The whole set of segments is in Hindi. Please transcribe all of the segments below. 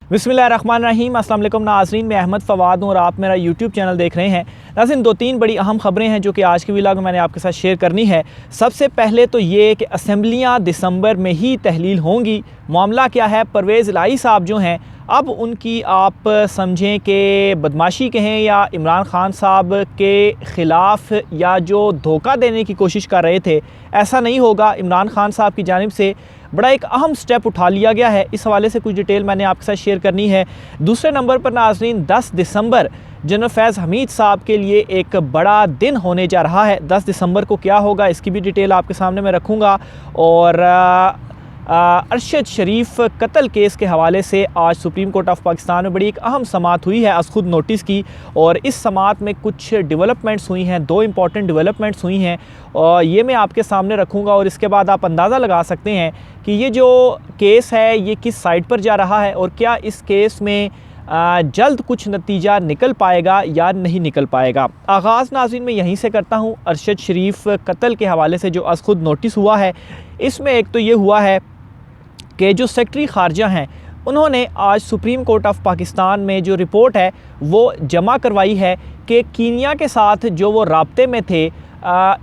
बिस्मिल्लाहिर्रहमानिर्रहीम। अस्सलाम वालेकुम नाज़रीन, मैं अहमद फ़वाद हूँ और आप मेरा यूट्यूब चैनल देख रहे हैं। नाज़रीन, दो तीन बड़ी अहम ख़बरें हैं जो कि आज के व्लॉग में मैंने आपके साथ शेयर करनी है। सबसे पहले तो ये कि असम्बलियाँ दिसंबर में ही तहलील होंगी। मामला क्या है, परवेज़ इलाही साहब जो हैं, अब उनकी आप समझें कि बदमाशी कहें या इमरान ख़ान साहब के ख़िलाफ़ या जो धोखा देने की कोशिश कर रहे थे, ऐसा नहीं होगा। इमरान ख़ान साहब की जानिब से बड़ा एक अहम स्टेप उठा लिया गया है। इस हवाले से कुछ डिटेल मैंने आपके साथ शेयर करनी है। दूसरे नंबर पर नाज़रीन, 10 दिसंबर जनरल फैज़ हमीद साहब के लिए एक बड़ा दिन होने जा रहा है। 10 दिसंबर को क्या होगा इसकी भी डिटेल आपके सामने मैं रखूँगा। और अरशद शरीफ कत्ल केस के हवाले से आज सुप्रीम कोर्ट ऑफ पाकिस्तान में बड़ी एक अहम समाअत हुई है अज़ खुद नोटिस की, और इस समाअत में कुछ डेवलपमेंट्स हुई हैं, दो इंपॉर्टेंट डेवलपमेंट्स हुई हैं और ये मैं आपके सामने रखूँगा। और इसके बाद आप अंदाज़ा लगा सकते हैं कि ये जो केस है ये किस साइड पर जा रहा है और क्या इस केस में जल्द कुछ नतीजा निकल पाएगा या नहीं निकल पाएगा। आगाज़ नाज़रीन मैं यहीं से करता हूँ। अरशद शरीफ कत्ल के हवाले से जो अज़ खुद नोटिस हुआ है, इसमें एक तो ये हुआ है कि जो सेक्रेटरी ख़ारजा हैं उन्होंने आज सुप्रीम कोर्ट ऑफ पाकिस्तान में जो रिपोर्ट है वो जमा करवाई है कि कीनिया के साथ जो वो राब्ते में थे,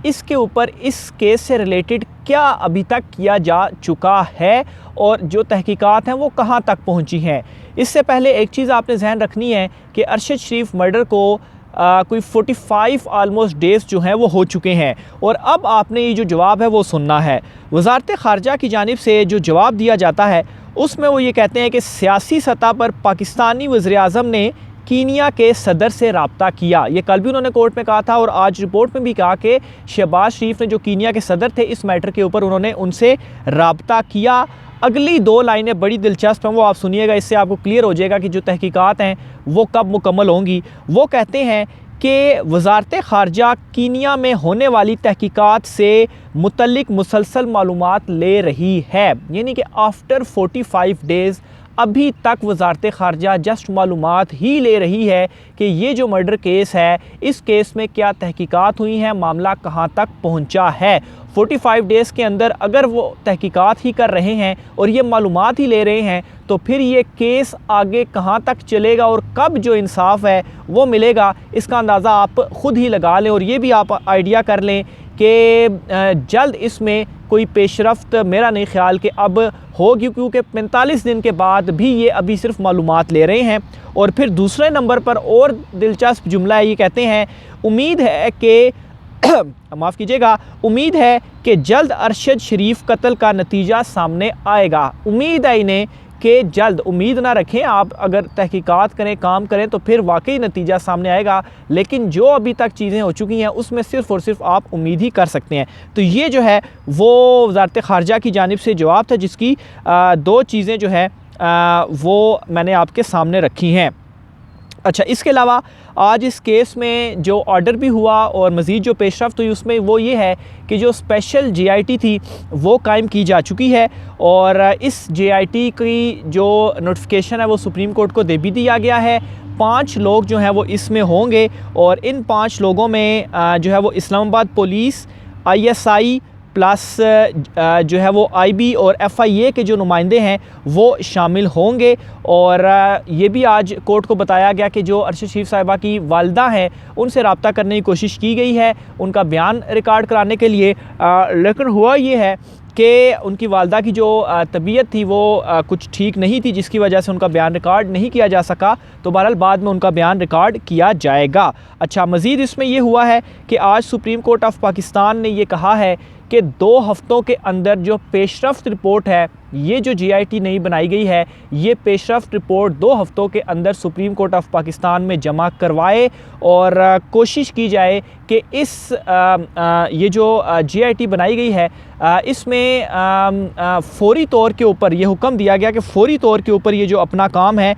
इसके ऊपर इस केस से रिलेटेड क्या अभी तक किया जा चुका है और जो तहकीकात हैं वो कहाँ तक पहुँची हैं। इससे पहले एक चीज़ आपने ज़हन रखनी है कि अरशद शरीफ मर्डर को कोई 45 ऑलमोस्ट डेज़ जो हैं वो हो चुके हैं और अब आपने ये जो जवाब है वो सुनना है। वज़ारत ख़ारजा की जानिब से जो जवाब दिया जाता है उसमें वो ये कहते हैं कि सियासी सतह पर पाकिस्तानी वज़ीर-ए-आज़म ने कीनिया के सदर से रब्ता किया। ये कल भी उन्होंने कोर्ट में कहा था और आज रिपोर्ट में भी कहा कि शहबाज शरीफ ने जो कीनिया के सदर थे इस मैटर के ऊपर उन्होंने उनसे रब्ता किया। अगली दो लाइनें बड़ी दिलचस्प हैं, वो आप सुनिएगा, इससे आपको क्लियर हो जाएगा कि जो तहकीकात हैं वो कब मुकम्मल होंगी। वो कहते हैं कि वज़ारत ख़ारजा कीनिया में होने वाली तहकीकात से मुतल्लिक मुसलसल मालूमात ले रही है, यानी कि आफ्टर 45 डेज़ अभी तक वज़ारत ख़ारजा जस्ट मालूमात ही ले रही है कि ये जो मर्डर केस है इस केस में क्या तहकीकात हुई हैं, मामला कहाँ तक पहुँचा है। 45 डेज़ के अंदर अगर वो तहकीकात ही कर रहे हैं और ये मालूमात ही ले रहे हैं तो फिर ये केस आगे कहाँ तक चलेगा और कब जो इंसाफ है वो मिलेगा, इसका अंदाज़ा आप ख़ुद ही लगा लें। और ये भी आप आइडिया कर लें कि जल्द इसमें कोई पेशरफ्त मेरा नहीं ख्याल कि अब होगी, क्योंकि 45 दिन के बाद भी ये अभी सिर्फ मालूमात ले रहे हैं। और फिर दूसरे नंबर पर और दिलचस्प जुमला है, ये कहते हैं उम्मीद है कि माफ़ कीजिएगा, उम्मीद है कि जल्द अरशद शरीफ कत्ल का नतीजा सामने आएगा। उम्मीद है इन्हें कि जल्द, उम्मीद ना रखें आप, अगर तहकीकात करें काम करें तो फिर वाकई नतीजा सामने आएगा, लेकिन जो अभी तक चीज़ें हो चुकी हैं उसमें सिर्फ़ और सिर्फ आप उम्मीद ही कर सकते हैं। तो ये जो है वो वज़ारत ख़ारजा की जानिब से जवाब था जिसकी दो चीज़ें जो है वो मैंने आपके सामने रखी हैं। अच्छा, इसके अलावा आज इस केस में जो ऑर्डर भी हुआ और मज़ीद जो पेशरफ्त हुई उसमें वो ये है कि जो स्पेशल JIT थी वो कायम की जा चुकी है और इस JIT की जो नोटिफिकेशन है वो सुप्रीम कोर्ट को दे भी दिया गया है। 5 लोग जो हैं वो इसमें होंगे और इन 5 लोगों में जो है वो इस्लामाबाद पुलिस, ISI प्लस जो है वो IB और FIA के जो नुमाइंदे हैं वो शामिल होंगे। और ये भी आज कोर्ट को बताया गया कि जो अरशद शरीफ साहिबा की वालिदा हैं उनसे रब्ता करने की कोशिश की गई है उनका बयान रिकॉर्ड कराने के लिए, लेकिन हुआ ये है कि उनकी वालिदा की जो तबीयत थी वो कुछ ठीक नहीं थी जिसकी वजह से उनका बयान रिकॉर्ड नहीं किया जा सका। तो बहरहाल बाद में उनका बयान रिकॉर्ड किया जाएगा। अच्छा, मज़ीद इसमें यह हुआ है कि आज सुप्रीम कोर्ट ऑफ पाकिस्तान ने ये कहा है कि 2 हफ़्तों के अंदर जो पेशरफ्त रिपोर्ट है, ये जो JIT नहीं बनाई गई है, ये पेशरफ्त रिपोर्ट 2 हफ़्तों के अंदर सुप्रीम कोर्ट ऑफ पाकिस्तान में जमा करवाए और कोशिश की जाए कि इस ये जो JIT बनाई गई है इसमें फ़ौरी तौर के ऊपर ये हुक्म दिया गया कि फ़ौरी तौर के ऊपर ये जो अपना काम है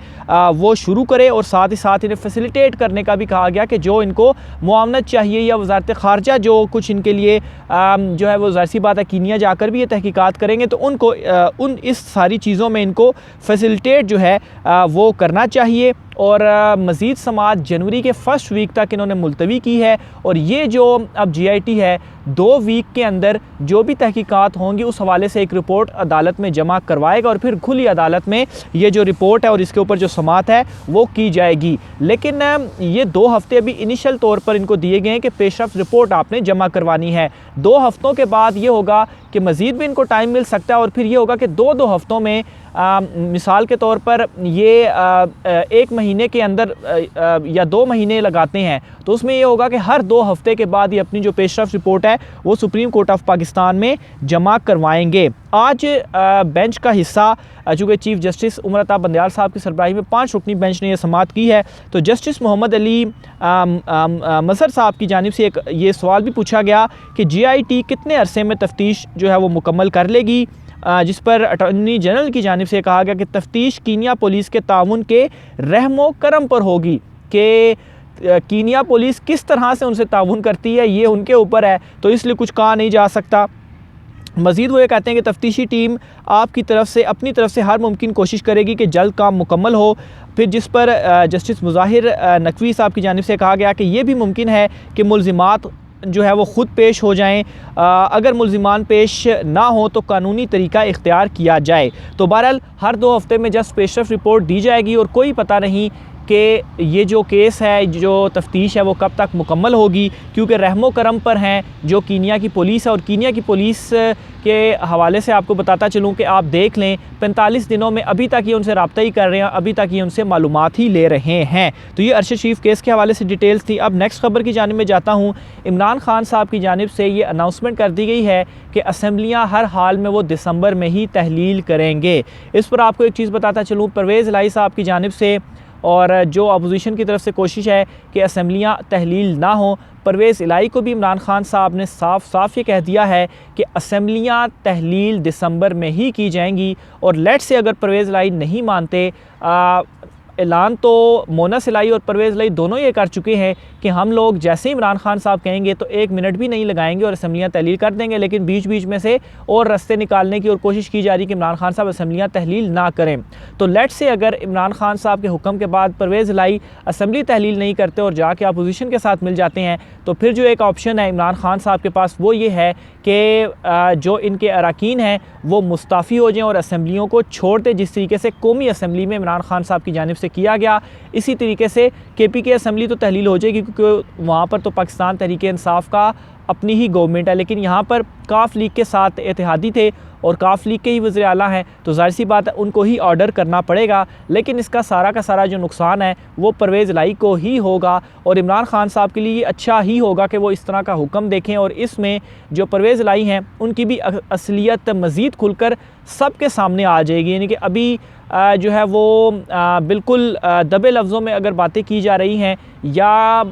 वो शुरू करे और साथ ही साथ इन्हें फैसिलिटेट करने का भी कहा गया कि जो इनको मुआवनत चाहिए या वज़ारत ख़ारजा जो कुछ इनके लिए जो है वो ज़ाहिर सी बात है कीनिया जाकर भी ये तहकीकात करेंगे तो उनको उन इस सारी चीज़ों में इनको फैसिलिटेट जो है वो करना चाहिए। और मज़ीद समाअत जनवरी के फर्स्ट वीक तक इन्होंने मुलतवी की है और ये जो अब JIT है 2 वीक के अंदर जो भी तहकीकात होंगी उस हवाले से एक रिपोर्ट अदालत में जमा करवाएगा और फिर खुली अदालत में ये जो रिपोर्ट है और इसके ऊपर जो समाअत है वो की जाएगी। लेकिन ये 2 हफ्ते अभी इनिशियल तौर पर इनको दिए गए हैं कि पेशरफ रिपोर्ट आपने जमा करवानी है। 2 हफ्तों के बाद ये होगा कि मज़ीद भी इनको टाइम मिल सकता है और फिर ये होगा कि 2 हफ्तों में मिसाल के तौर पर ये 1 महीने के अंदर या 2 महीने लगाते हैं तो उसमें ये होगा कि हर 2 हफ्ते के बाद ये अपनी जो पेशरफ रिपोर्ट है वो सुप्रीम कोर्ट ऑफ पाकिस्तान में जमा करवाएंगे। आज बेंच का हिस्सा चूँकि चीफ जस्टिस उमर अता बंदयाल साहब की सरबराही में 5 रुकनी बेंच ने यह समाअत की है तो जस्टिस मोहम्मद अली मज़हर साहब की जानिब से एक ये सवाल भी पूछा गया कि GIT कितने अरसे में तफ्तीश जो है वो मुकम्मल कर लेगी, जिस पर अटॉर्नी जनरल की जानिब से कहा गया कि तफ्तीश कीनिया पुलिस के ताउन के रहमो करम पर होगी कि कीनिया पुलिस किस तरह से उनसे ताउन करती है ये उनके ऊपर है, तो इसलिए कुछ कहा नहीं जा सकता। मज़ीद वो ये कहते हैं कि तफ्तीशी टीम आपकी तरफ से अपनी तरफ से हर मुमकिन कोशिश करेगी कि जल्द काम मुकम्मल हो। फिर जिस पर जस्टिस मुज़ाहिर नकवी साहब की जानिब से कहा गया कि ये भी मुमकिन है कि मुल्ज़िमात जो है वो ख़ुद पेश हो जाएं, अगर मुल्ज़िमान पेश ना हो तो कानूनी तरीका इख्तियार किया जाए। तो बहरहाल हर 2 हफ्ते में जस्ट पेशरफ रिपोर्ट दी जाएगी और कोई पता नहीं कि ये जो केस है, जो तफ्तीश है वो कब तक मुकम्मल होगी, क्योंकि रहमो करम पर हैं जो कीनिया की पुलिस है। और कीनिया की पुलिस के हवाले से आपको बताता चलूँ कि आप देख लें 45 दिनों में अभी तक ये उनसे रब्ता ही कर रहे हैं, अभी तक ये उनसे मालूमात ही ले रहे हैं। तो ये अरशद शरीफ केस के हवाले से डिटेल्स थी। अब नेक्स्ट खबर की जानिब में जाता हूँ। इमरान खान साहब की जानिब से ये अनाउंसमेंट कर दी गई है कि असम्बलियाँ हर हाल में वो दिसंबर में ही तहलील करेंगे। इस पर आपको एक चीज़ बताता चलूँ, परवेज़ इलाही साहब की जानिब से और जो अपोजिशन की तरफ से कोशिश है कि असम्बलियाँ तहलील ना हो, परवेज़ इलाही को भी इमरान खान साहब ने साफ साफ ये कह दिया है कि असम्बलियाँ तहलील दिसंबर में ही की जाएंगी। और लेट से अगर परवेज़ इलाही नहीं मानते, ऐलान तो मोनस इलाही और परवेज़ इलाही दोनों ये कर चुके हैं कि हम लोग जैसे ही इमरान खान साहब कहेंगे तो 1 मिनट भी नहीं लगाएंगे और असम्बलियाँ तहलील कर देंगे। लेकिन बीच बीच में से और रास्ते निकालने की और कोशिश की जा रही कि इमरान खान साहब असम्बलियाँ तहलील ना करें। तो लेट से अगर इमरान खान साहब के हुक्म के बाद परवेज़ इलाही असम्बली तहलील नहीं करते और जाके अपोजिशन के साथ मिल जाते हैं, तो फिर जो एक ऑप्शन है इमरान खान साहब के पास वो ये है कि जो इनके अरकान हैं वो मुस्ताफ़ी हो जाएं और असम्बलियों को छोड़ दें, जिस तरीके से कौमी असम्बली में इमरान खान साहब की जानिब से किया गया। इसी तरीके से KPK असम्बली तो तहलील हो जाएगी क्योंकि वहाँ पर तो पाकिस्तान तहरीक इंसाफ का अपनी ही गवर्नमेंट है, लेकिन यहाँ पर काफ लीग के साथ इत्तेहादी थे और काफ लीग के ही वज़ीर आला हैं, तो ज़ाहिर सी बात है उनको ही ऑर्डर करना पड़ेगा। लेकिन इसका सारा का सारा जो नुकसान है वो परवेज़ इलाही को ही होगा और इमरान खान साहब के लिए अच्छा ही होगा कि वो इस तरह का हुक्म देखें और इसमें जो परवेज़ इलाही हैं उनकी भी असलियत मज़ीद खुलकर सबके सामने आ जाएगी। यानी कि अभी जो है वो बिल्कुल दबे लफ्ज़ों में अगर बातें की जा रही हैं या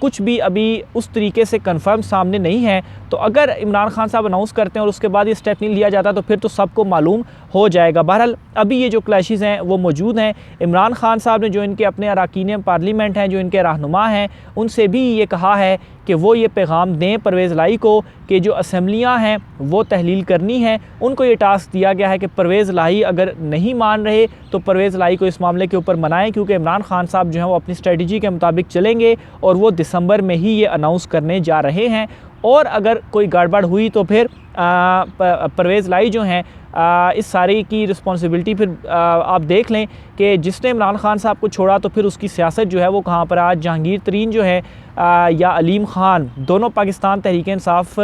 कुछ भी अभी उस तरीके से कंफर्म सामने नहीं है, तो अगर इमरान खान साहब अनाउंस करते हैं और उसके बाद ये स्टेप नहीं लिया जाता तो फिर तो सबको मालूम हो जाएगा। बहरहाल अभी ये जो क्लैशेस हैं वो मौजूद हैं। इमरान खान साहब ने जो इनके अपने अरकान पार्लियामेंट हैं, जो इनके रहनुमा हैं, उनसे भी ये कहा है कि वो ये पैगाम दें परवेज़ इलाही को कि जो असम्बलियाँ हैं वो तहलील करनी है। उनको ये टास्क दिया गया है कि परवेज़ इलाही अगर नहीं मान रहे तो परवेज़ इलाही को इस मामले के ऊपर मनाएं, क्योंकि इमरान खान साहब जो हैं वो अपनी स्ट्रेटजी के मुताबिक चलेंगे और वो दिसंबर में ही ये अनाउंस करने जा रहे हैं। और अगर कोई गड़बड़ हुई तो फिर परवेज़ इलाही जो हैं इस सारी की रिस्पॉन्सिबिलिटी फिर आप देख लें कि जिसने इमरान खान साहब को छोड़ा तो फिर उसकी सियासत जो है वो कहाँ पर। आज जहांगीर तरीन जो है या अलीम ख़ान, दोनों पाकिस्तान तहरीक इंसाफ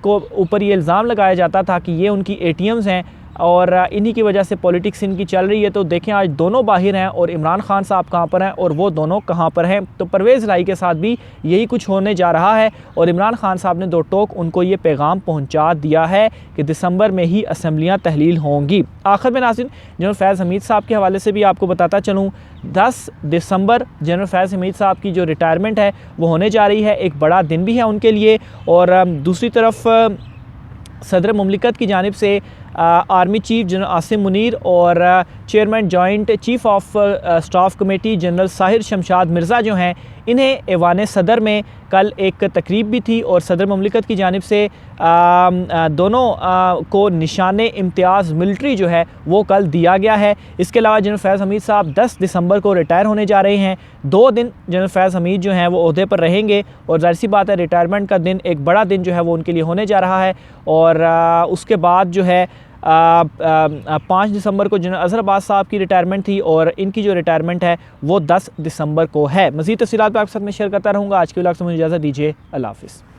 को ऊपर ये इल्ज़ाम लगाया जाता था कि ये उनकी ATMs हैं और इन्हीं की वजह से पॉलिटिक्स इनकी चल रही है। तो देखें आज दोनों बाहर हैं और इमरान खान साहब कहाँ पर हैं और वो दोनों कहाँ पर हैं। तो परवेज़ इलाही के साथ भी यही कुछ होने जा रहा है और इमरान खान साहब ने 2 टोक उनको ये पैगाम पहुँचा दिया है कि दिसंबर में ही असम्बलियाँ तहलील होंगी। आखिर में नाज़रीन जनरल फैज़ हमीद साहब के हवाले से भी आपको बताता चलूँ, 10 दिसंबर जनरल फैज़ हमीद साहब की जो रिटायरमेंट है वो होने जा रही है। एक बड़ा दिन भी है उनके लिए। और दूसरी तरफ सदर मुमलिकत की जानिब से army chief General Asim Munir और chairman joint chief of staff committee General Sahir Shamshad Mirza जो हैं, इन्हें ऐवान सदर में कल एक तकरीब भी थी और सदर ममलिकत की जानिब से दोनों को निशान इम्तियाज़ मिलिट्री जो है वो कल दिया गया है। इसके अलावा जनरल फैज़ हमीद साहब 10 दिसंबर को रिटायर होने जा रहे हैं। 2 दिन जनरल फैज़ हमीद जो हैं वो ओहदे पर रहेंगे और ज़ाहिर सी बात है रिटायरमेंट का दिन एक बड़ा दिन जो है वो उनके लिए होने जा रहा है। और उसके बाद जो है 5 दिसंबर को जनरल अज़हर अब्बास साहब की रिटायरमेंट थी और इनकी जो रिटायरमेंट है वो 10 दिसंबर को है। मज़ीद तफ़सीलात आपके साथ में शेयर करता रहूँगा। आज के व्लॉग से मुझे इजाज़त दीजिए। अल्लाह हाफ़िज़।